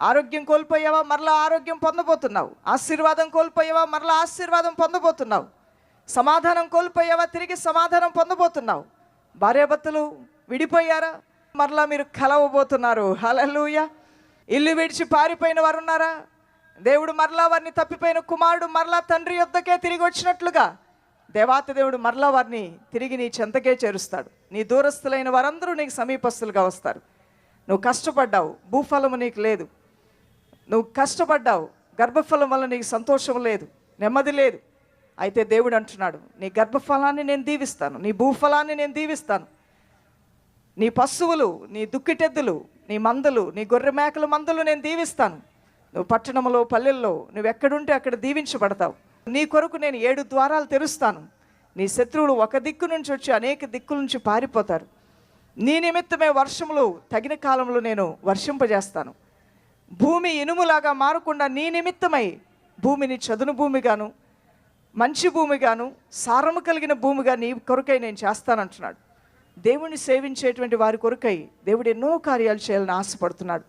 ఆరోగ్యం కోల్పోయావా, మరలా ఆరోగ్యం పొందబోతున్నావు. ఆశీర్వాదం కోల్పోయావా, మరలా ఆశీర్వాదం పొందబోతున్నావు. సమాధానం కోల్పోయావా, తిరిగి సమాధానం పొందబోతున్నావు. భార్యాభర్తలు విడిపోయారా, మరలా మీరు కలవబోతున్నారు. హల్లెలూయా. ఇల్లు విడిచి పారిపోయిన వారు ఉన్నారా, దేవుడు మరలా వారిని, తప్పిపోయిన కుమారుడు మరలా తండ్రి యొద్దకే తిరిగి వచ్చినట్లుగా దేవాతి దేవుడు మరలా వారిని తిరిగి నీ చెంతకే చేరుస్తాడు. నీ దూరస్తులైన వారందరూ నీకు సమీపస్తులుగా వస్తారు. నువ్వు కష్టపడ్డావు, భూఫలము నీకు లేదు. నువ్వు కష్టపడ్డావు, గర్భఫలం వల్ల నీకు సంతోషం లేదు, నెమ్మది లేదు. అయితే దేవుడు అంటున్నాడు, నీ గర్భఫలాన్ని నేను దీవిస్తాను, నీ భూఫలాన్ని నేను దీవిస్తాను. నీ పశువులు, నీ దుక్కిటెద్దులు, నీ మందలు, నీ గొర్రె మేకల మందలు నేను దీవిస్తాను. నువ్వు పట్టణంలో, పల్లెల్లో నువ్వు ఎక్కడుంటే అక్కడ దీవించబడతావు. నీ కొరకు నేను 7 ద్వారాలు తెరుస్తాను. నీ శత్రువులు ఒక దిక్కు నుంచి వచ్చి అనేక దిక్కుల నుంచి పారిపోతారు. నీ నిమిత్తమే వర్షములు తగిన కాలంలో నేను వర్షింపజేస్తాను. భూమి ఇనుములాగా మారకుండా నీ నిమిత్తమై భూమిని చదును భూమిగాను, మంచి భూమిగాను, సారము కలిగిన భూమిగా నీ కొరకై నేను చేస్తానంటున్నాడు. దేవుణ్ణి సేవించేటువంటి వారి కొరకై దేవుడు ఎన్నో కార్యాలు చేయాలని ఆశపడుతున్నాడు.